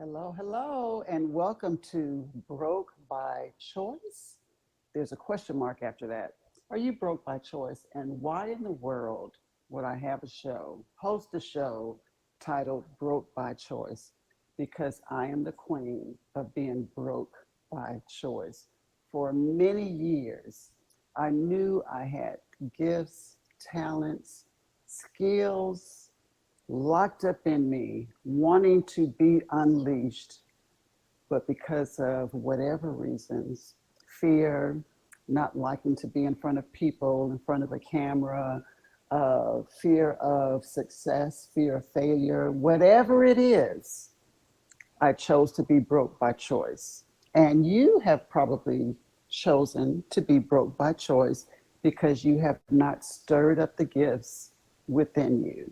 Hello, hello, and welcome to Broke by Choice. There's a question mark after that. Are you broke by choice? And why in the world would I have a show, host a show titled Broke by Choice? Because I am the queen of being broke by choice. For many years, I knew I had gifts, talents, skills, locked up in me, wanting to be unleashed. But because of whatever reasons, fear, not liking to be in front of people, in front of a camera, fear of success, fear of failure, whatever it is, I chose to be broke by choice. And you have probably chosen to be broke by choice because you have not stirred up the gifts within you.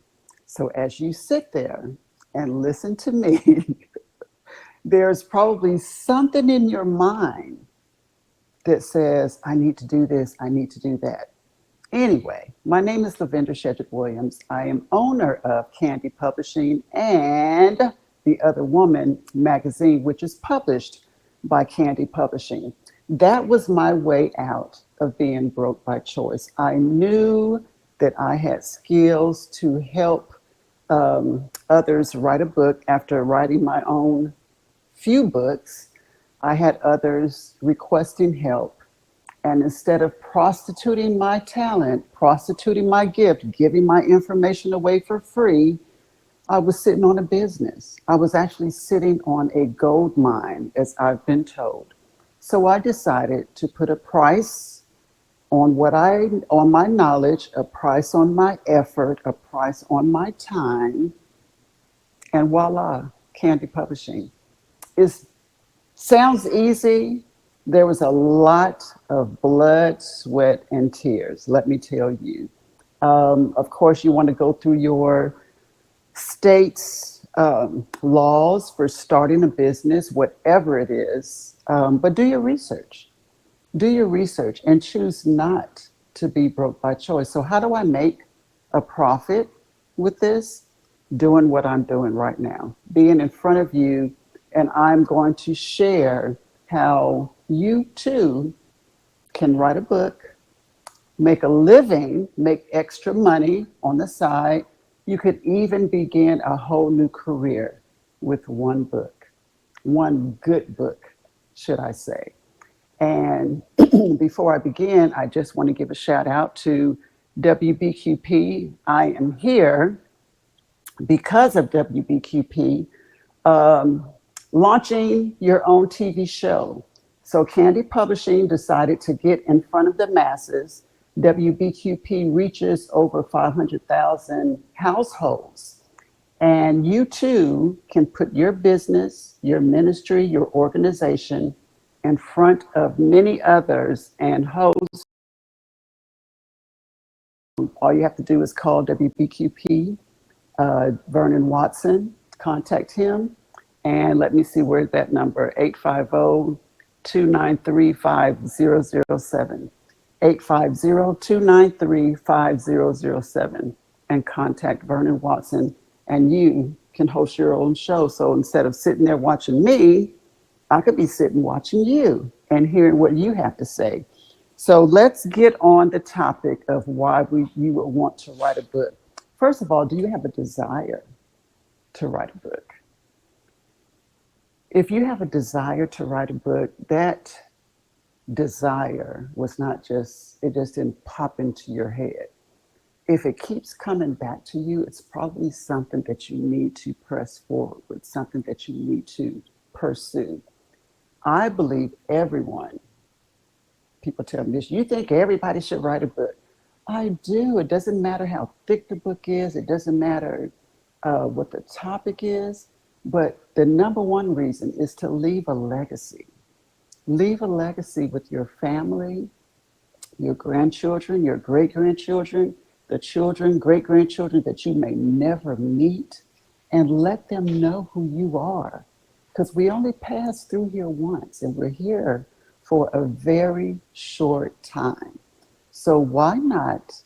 So as you sit there and listen to me, there's probably something in your mind that says, I need to do this, I need to do that. Anyway, my name is LaVender Williams. I am owner of Candy Publishing and The Other Woman magazine, which is published by Candy Publishing. That was my way out of being broke by choice. I knew that I had skills to help others write a book. After writing my own few books, I had others requesting help. And instead of prostituting my talent, prostituting my gift, giving my information away for free, I was sitting on a business. I was actually sitting on a gold mine, as I've been told. So I decided to put a price on on my knowledge, a price on my effort, a price on my time, and voila, Candy Publishing. It sounds easy. There was a lot of blood, sweat, and tears, let me tell you. Of course, you want to go through your state's laws for starting a business, whatever it is, but do your research. Do your research and choose not to be broke by choice. So how do I make a profit with this? Doing what I'm doing right now, being in front of you, and I'm going to share how you too can write a book, make a living, make extra money on the side. You could even begin a whole new career with one book, one good book, should I say. And before I begin, I just want to give a shout out to WBQP. I am here because of WBQP launching your own TV show. So Candy Publishing decided to get in front of the masses. WBQP reaches over 500,000 households. And you too can put your business, your ministry, your organization in front of many others and host. All you have to do is call WBQP, Vernon Watson, contact him, and let me see where's that number, 850-293-5007. 850-293-5007, and contact Vernon Watson, and you can host your own show. So instead of sitting there watching me, I could be sitting watching you and hearing what you have to say. So let's get on the topic of why you would want to write a book. First of all, do you have a desire to write a book? If you have a desire to write a book, that desire was not just, it just didn't pop into your head. if it keeps coming back to you, it's probably something that you need to press forward with, something that you need to pursue. I believe everyone, people tell me this, you think everybody should write a book. I do. It doesn't matter how thick the book is, it doesn't matter what the topic is, but the number one reason is to leave a legacy. Leave a legacy with your family, your grandchildren, your great grandchildren, the children, great grandchildren that you may never meet, and let them know who you are. Because we only pass through here once, and we're here for a very short time. So why not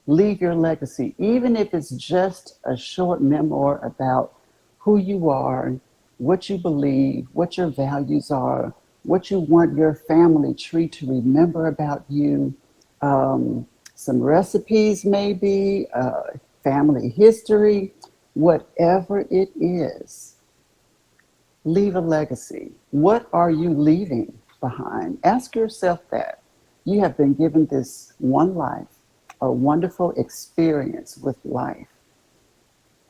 leave your legacy, even if it's just a short memoir about who you are, what you believe, what your values are, what you want your family tree to remember about you, um, some recipes, maybe, family history, whatever it is, leave a legacy. What are you leaving behind? Ask yourself that. You have been given this one life, a wonderful experience with life.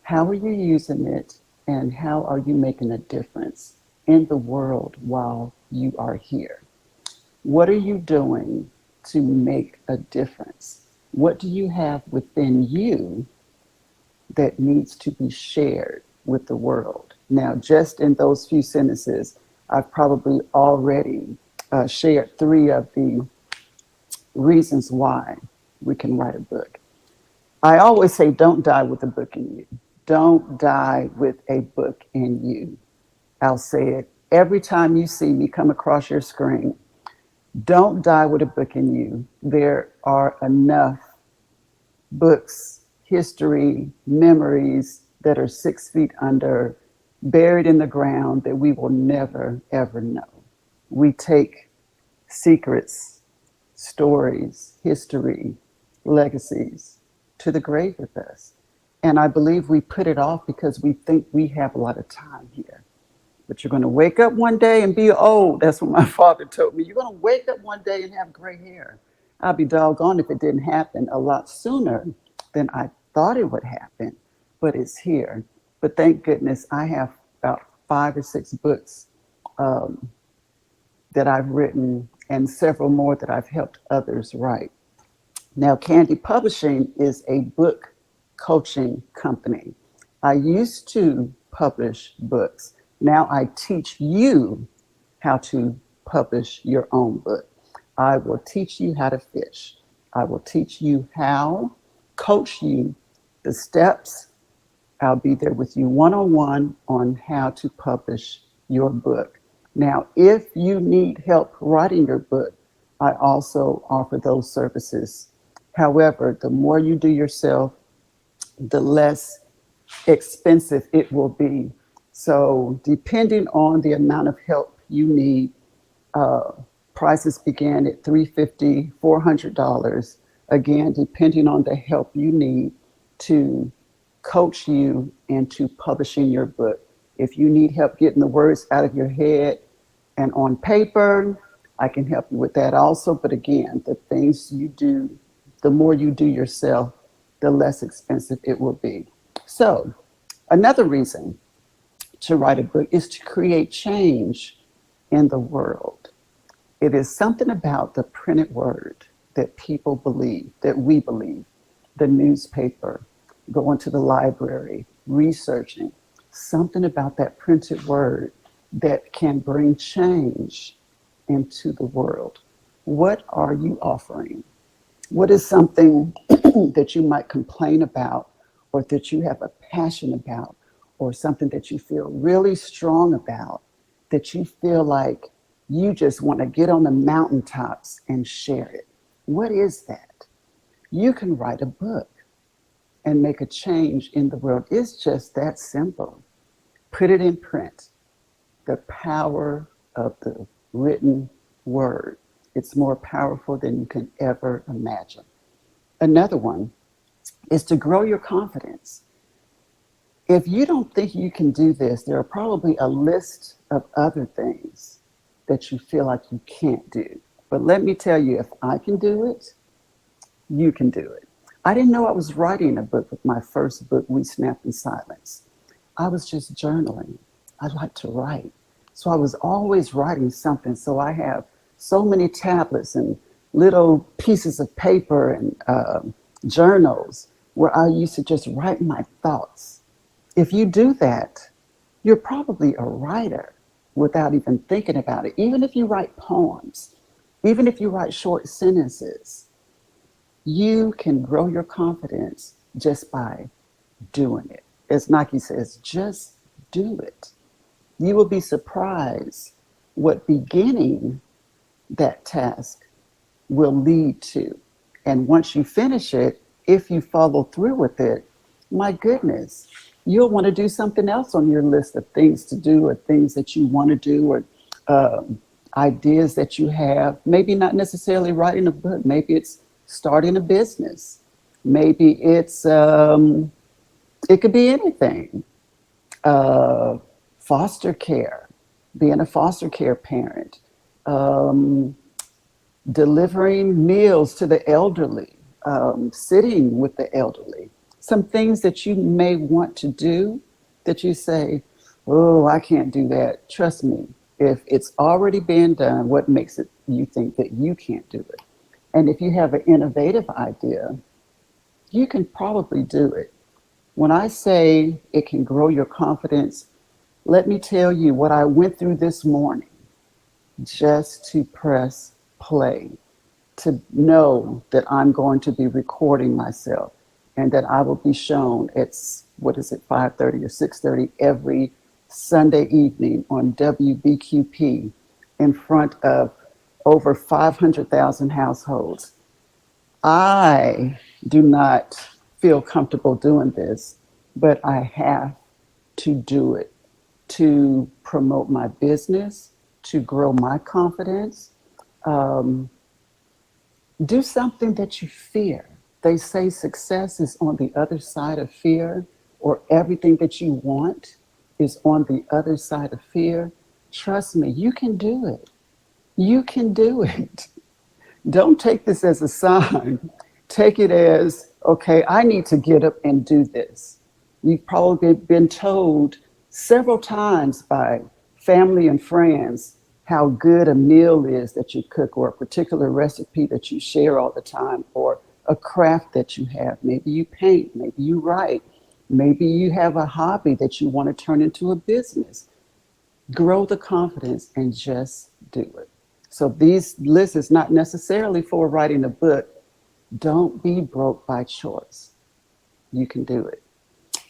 How are you using it, and how are you making a difference in the world while you are here? What are you doing to make a difference? What do you have within you that needs to be shared with the world? Now, just in those few sentences, I've probably already shared three of the reasons why we can write a book. I always say, don't die with a book in you. Don't die with a book in you. I'll say it every time you see me come across your screen. Don't die with a book in you. There are enough books, history, memories that are 6 feet under, buried in the ground that we will never, ever know. We take secrets, stories, history, legacies to the grave with us. And I believe we put it off because we think we have a lot of time here. But you're going to wake up one day and be old. That's what my father told me. You're going to wake up one day and have gray hair. I'll be doggone if it didn't happen a lot sooner than I thought it would happen, but it's here. But thank goodness I have about 5 or 6 books um, that I've written and several more that I've helped others write. Now, Candy Publishing is a book coaching company. I used to publish books. Now I teach you how to publish your own book. I will teach you how to fish. I will teach you how, coach you the steps. I'll be there with you one-on-one on how to publish your book. Now, if you need help writing your book, I also offer those services. However, the more you do yourself, the less expensive it will be. So depending on the amount of help you need, uh, prices begin at $350, $400. Again, depending on the help you need to coach you into publishing your book. If you need help getting the words out of your head and on paper, I can help you with that also. But again, the things you do, the more you do yourself, the less expensive it will be. So another reason to write a book is to create change in the world. It is something about the printed word that people believe, that we believe, the newspaper, going to the library, researching, something about that printed word that can bring change into the world. What are you offering? What is something that you might complain about, or that you have a passion about, or something that you feel really strong about, that you feel like you just want to get on the mountaintops and share it? What is that? You can write a book and make a change in the world. It's just that simple. Put it in print. The power of the written word. It's more powerful than you can ever imagine. Another one is to grow your confidence. If you don't think you can do this, there are probably a list of other things that you feel like you can't do. But let me tell you, if I can do it, you can do it. I didn't know I was writing a book with my first book, We Snapped in Silence. I was just journaling. I like to write. So I was always writing something. So I have so many tablets and little pieces of paper and journals where I used to just write my thoughts. If you do that, you're probably a writer without even thinking about it. Even if you write poems, even if you write short sentences, you can grow your confidence just by doing it. As Nike says, just do it. You will be surprised what beginning that task will lead to. And once you finish it, if you follow through with it, my goodness, you'll want to do something else on your list of things to do or things that you want to do or ideas that you have. Maybe not necessarily writing a book. Maybe it's starting a business. Maybe it could be anything. Uh, Foster care, being a foster care parent, um, delivering meals to the elderly, sitting with the elderly. Some things that you may want to do that you say, oh, I can't do that. Trust me, if it's already been done, what makes it you think that you can't do it? And if you have an innovative idea, you can probably do it. When I say it can grow your confidence, let me tell you what I went through this morning just to press play, to know that I'm going to be recording myself and that I will be shown at, what is it, 5:30 or 6:30 every Sunday evening on WBQP in front of over 500,000 households. I do not feel comfortable doing this, but I have to do it to promote my business, to grow my confidence. Um, do something that you fear. They say success is on the other side of fear, or everything that you want is on the other side of fear. Trust me, you can do it. You can do it. Don't take this as a sign. Take it as, okay, I need to get up and do this. You've probably been told several times by family and friends how good a meal is that you cook, or a particular recipe that you share all the time, or a craft that you have. Maybe you paint, maybe you write, maybe you have a hobby that you want to turn into a business. Grow the confidence and just do it. So these lists is not necessarily for writing a book. Don't be broke by choice. You can do it.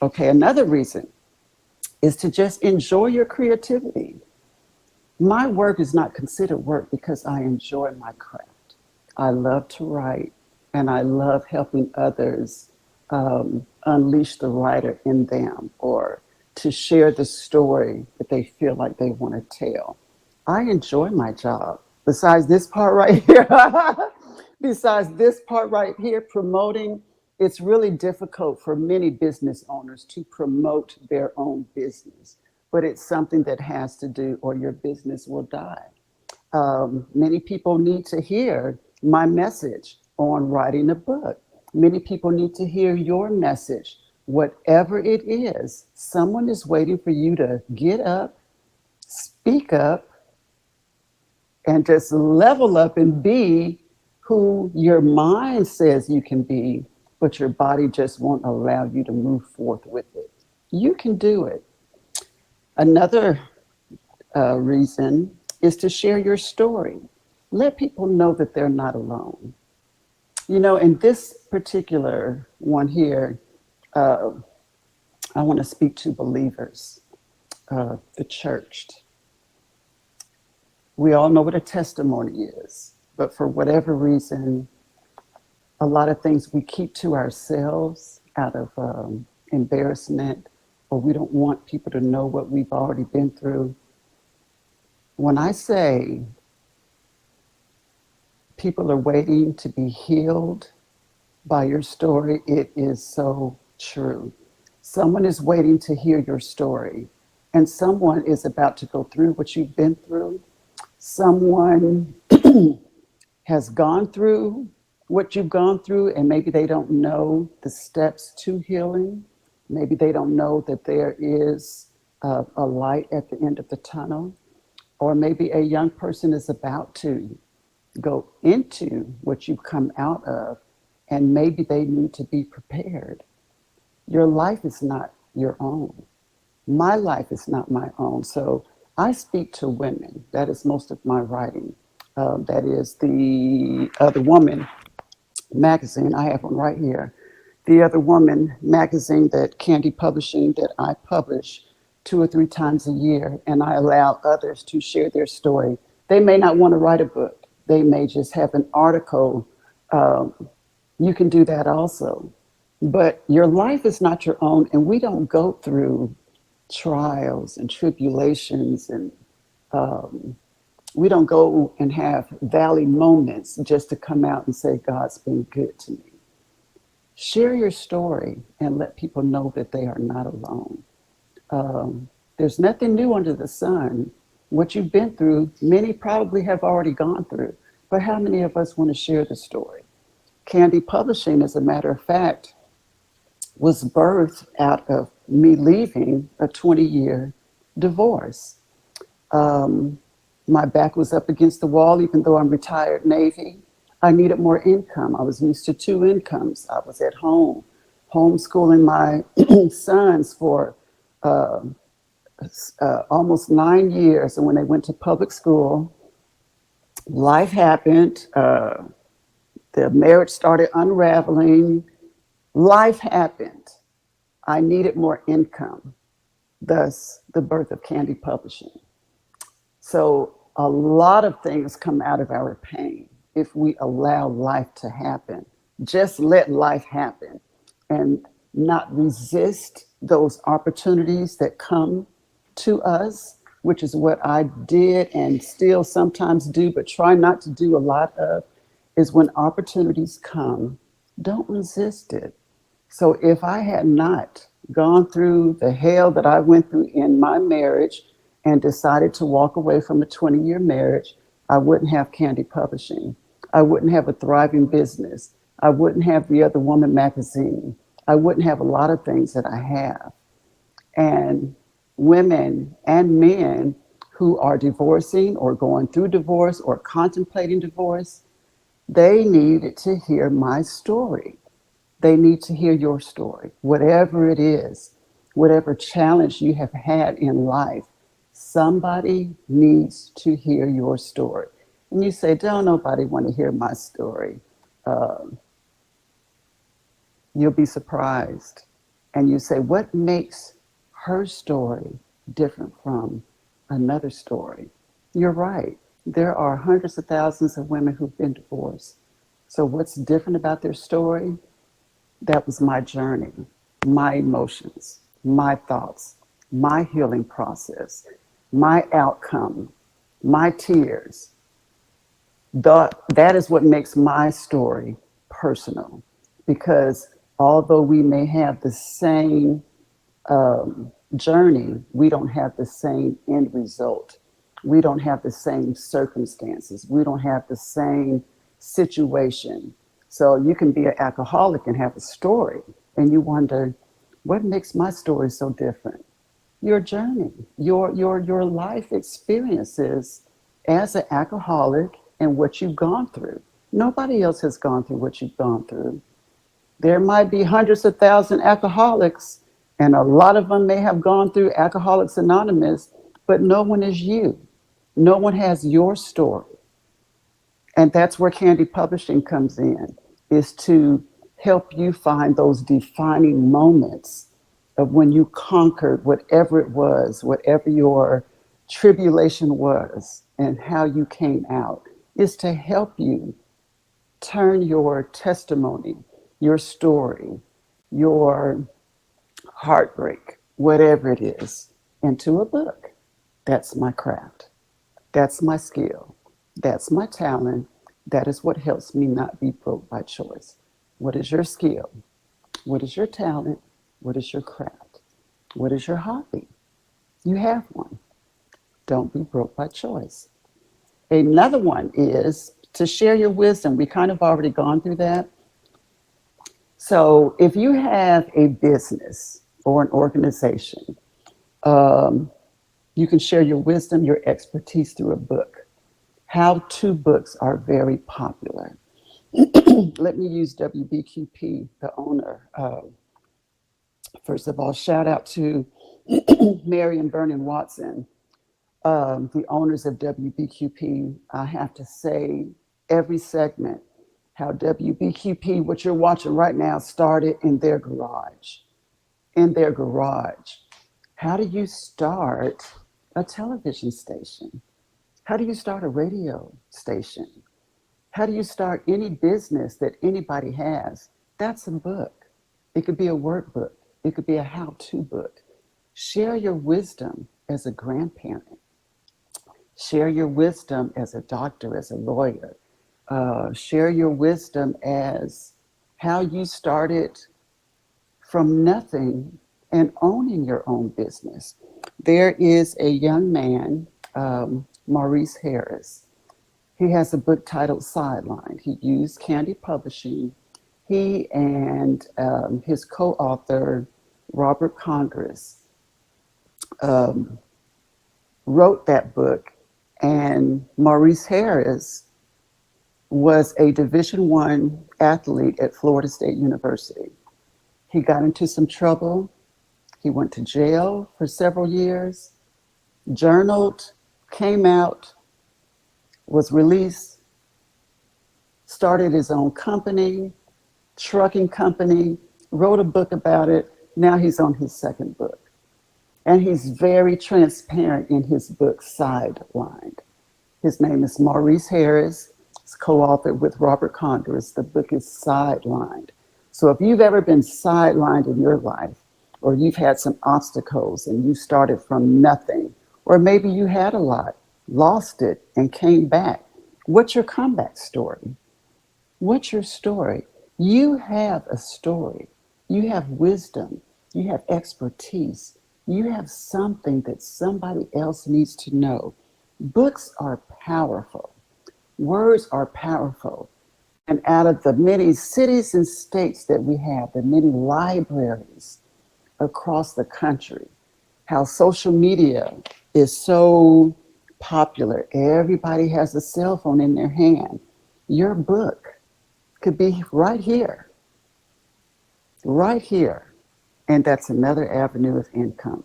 Okay, another reason is to just enjoy your creativity. My work is not considered work because I enjoy my craft. I love to write and I love helping others unleash the writer in them, or to share the story that they feel like they want to tell. I enjoy my job. Besides this part right here, besides this part right here, promoting, it's really difficult for many business owners to promote their own business, but it's something that has to do, or your business will die. Many people need to hear my message on writing a book. Many people need to hear your message. Whatever it is, someone is waiting for you to get up, speak up, and just level up and be who your mind says you can be, but your body just won't allow you to move forth with it. You can do it. Another reason is to share your story. Let people know that they're not alone. You know, in this particular one here, uh, I want to speak to believers, the church. We all know what a testimony is, but for whatever reason, a lot of things we keep to ourselves out of embarrassment, or we don't want people to know what we've already been through. When I say people are waiting to be healed by your story, it is so true. Someone is waiting to hear your story, and someone is about to go through what you've been through. Someone has gone through what you've gone through, and maybe they don't know the steps to healing. Maybe they don't know that there is a light at the end of the tunnel. Or maybe a young person is about to go into what you've come out of, and maybe they need to be prepared. Your life is not your own. My life is not my own. So I speak to women. That is most of my writing. That is the Other Woman magazine. I have one right here. The Other Woman magazine that Candy Publishing that I publish 2 or 3 times a year, and I allow others to share their story. They may not want to write a book. They may just have an article. Um, you can do that also. But your life is not your own, and we don't go through trials and tribulations, and we don't go and have valley moments just to come out and say, God's been good to me. Share your story and let people know that they are not alone. There's nothing new under the sun. What you've been through, many probably have already gone through. But how many of us want to share the story? Candy Publishing, as a matter of fact, was birthed out of me leaving a 20-year divorce. Um, my back was up against the wall, even though I'm retired Navy. I needed more income. I was used to 2 incomes. I was at home, homeschooling my sons for uh, almost 9 years. And when they went to public school, life happened. The marriage started unraveling. Life happened. I needed more income, thus the birth of Candy Publishing. So a lot of things come out of our pain if we allow life to happen. Just let life happen and not resist those opportunities that come to us, which is what I did and still sometimes do, but try not to do a lot of, is when opportunities come, don't resist it. So if I had not gone through the hell that I went through in my marriage and decided to walk away from a 20-year marriage, I wouldn't have Candy Publishing. I wouldn't have a thriving business. I wouldn't have the Other Woman magazine. I wouldn't have a lot of things that I have. And women and men who are divorcing or going through divorce or contemplating divorce, they needed to hear my story. They need to hear your story, whatever it is, whatever challenge you have had in life. Somebody needs to hear your story. And you say, don't nobody want to hear my story. Um, you'll be surprised. And you say, what makes her story different from another story? You're right. There are hundreds of thousands of women who've been divorced. So what's different about their story? That was my journey, my emotions, my thoughts, my healing process, my outcome, my tears. That is what makes my story personal. Because although we may have the same journey, we don't have the same end result. We don't have the same circumstances. We don't have the same situation. So you can be an alcoholic and have a story, and you wonder, what makes my story so different? Your journey, your life experiences as an alcoholic and what you've gone through. Nobody else has gone through what you've gone through. There might be hundreds of thousands alcoholics, and a lot of them may have gone through Alcoholics Anonymous, but no one is you. No one has your story. And that's where Candy Publishing comes in, is to help you find those defining moments of when you conquered whatever it was, whatever your tribulation was, and how you came out, is to help you turn your testimony, your story, your heartbreak, whatever it is, into a book. That's my craft. That's my skill. That's my talent. That is what helps me not be broke by choice. What is your skill? What is your talent? What is your craft? What is your hobby? You have one. Don't be broke by choice. Another one is to share your wisdom. We kind of already gone through that. So if you have a business or an organization, um, you can share your wisdom, your expertise through a book. How-to books are very popular. Let me use WBQP, the owner. First of all, shout out to Mary and Vernon Watson, the owners of WBQP. I have to say, every segment, how WBQP, what you're watching right now, started in their garage. In their garage. How do you start a television station? How do you start a radio station? How do you start any business that anybody has? That's a book. It could be a workbook. It could be a how-to book. Share your wisdom as a grandparent. Share your wisdom as a doctor, as a lawyer. Share your wisdom as how you started from nothing and owning your own business. There is a young man, Maurice Harris. He has a book titled Sideline. He used Candy Publishing. He and his co-author, Robert Congress, wrote that book. And Maurice Harris was a Division I athlete at Florida State University. He got into some trouble. He went to jail for several years, journaled, came out, was released, started his own company, trucking company, wrote a book about it. Now he's on his second book. And he's very transparent in his book, Sidelined. His name is Maurice Harris. It's co-authored with Robert Congress. The book is Sidelined. So if you've ever been sidelined in your life, or you've had some obstacles and you started from nothing, or maybe you had a lot, lost it, and came back, what's your comeback story? What's your story? You have a story. You have wisdom. You have expertise. You have something that somebody else needs to know. Books are powerful. Words are powerful. And out of the many cities and states that we have, the many libraries across the country, how social media is so popular. Everybody has a cell phone in their hand. Your book could be right here, right here. And that's another avenue of income.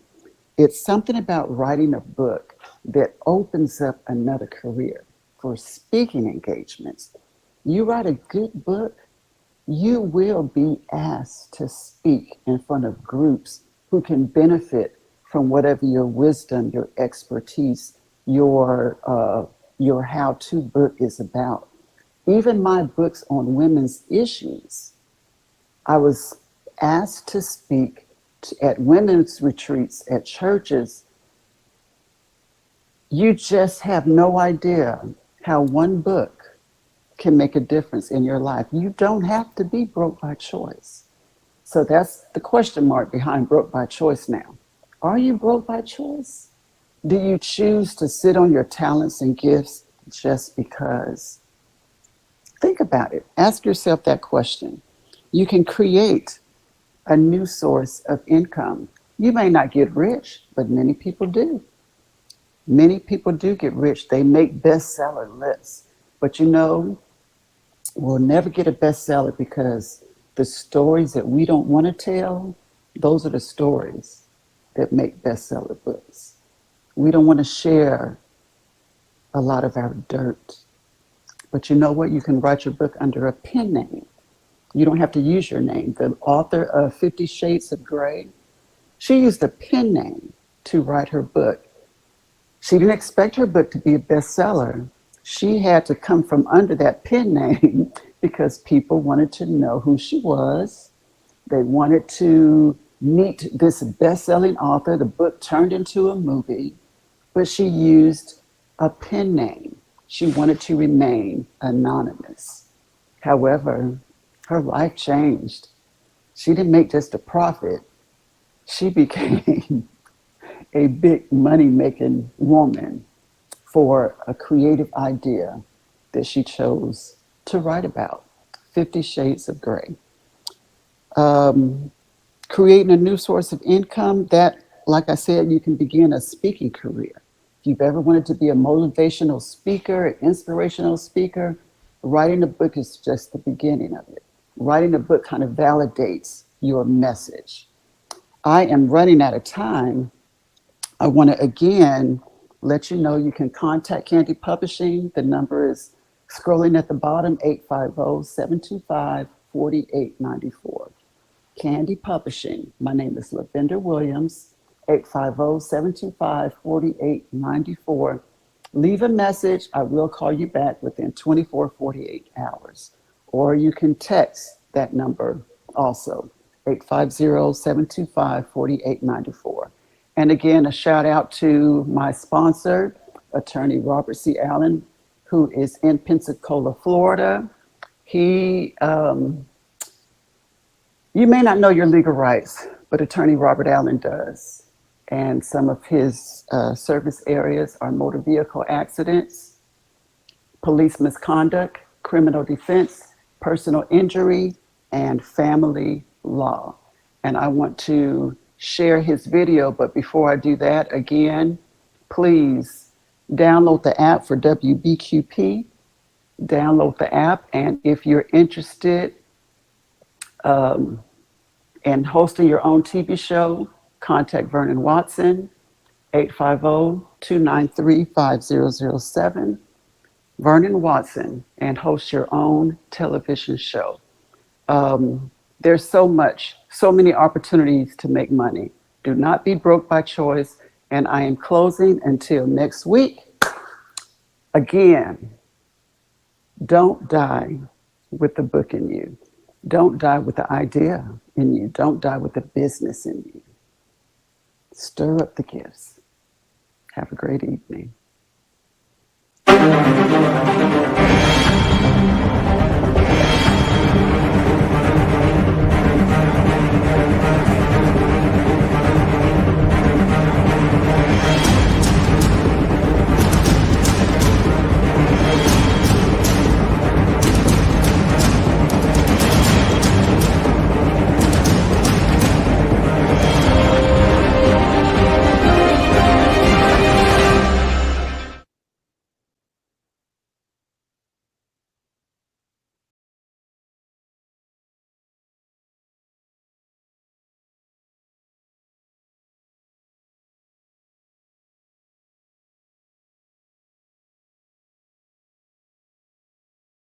It's something about writing a book that opens up another career for speaking engagements. You write a good book, you will be asked to speak in front of groups who can benefit from whatever your wisdom, your expertise, your how-to book is about. Even my books on women's issues, I was asked to speak at women's retreats, at churches. You just have no idea how one book can make a difference in your life. You don't have to be broke by choice. So that's the question mark behind broke by choice now. Are you broke by choice? Do you choose to sit on your talents and gifts just because? Think about it. Ask yourself that question. You can create a new source of income. You may not get rich, but many people do. Many people do get rich. They make bestseller lists. But you know, we'll never get a bestseller because the stories that we don't want to tell, those are the stories that make bestseller books. We don't want to share a lot of our dirt. But you know what? You can write your book under a pen name. You don't have to use your name. The author of 50 Shades of Grey, she used a pen name to write her book. She didn't expect her book to be a bestseller. She had to come from under that pen name because people wanted to know who she was. They wanted to meet this best-selling author. The book turned into a movie, but she used a pen name. She wanted to remain anonymous. However, her life changed. She didn't make just a profit. She became a big money-making woman for a creative idea that she chose to write about, 50 Shades of Grey. Um, Creating a new source of income that, like I said, you can begin a speaking career. If you've ever wanted to be a motivational speaker, an inspirational speaker, writing a book is just the beginning of it. Writing a book kind of validates your message. I am running out of time. I want to again let you know you can contact Candy Publishing. The number is scrolling at the bottom, 850-725-4894. Candy Publishing. My name is LaVender Williams, 850-725-4894. Leave a message. I will call you back within 24, 48 hours. Or you can text that number also, 850-725-4894. And again, a shout out to my sponsor, attorney Robert C. Allen, who is in Pensacola, Florida. He, you may not know your legal rights, but attorney Robert Allen does. And some of his service areas are motor vehicle accidents, police misconduct, criminal defense, personal injury, and family law. And I want to share his video, but before I do that, again, please download the app for WBQP, download the app, and if you're interested in hosting your own TV show, contact Vernon Watson, 850-293-5007, Vernon Watson, and host your own television show. There's so many opportunities to make money. Do not be broke by choice. And I am closing until next week. Again, don't die with the book in you. Don't die with the idea in you. Don't die with the business in you. Stir up the gifts. Have a great evening.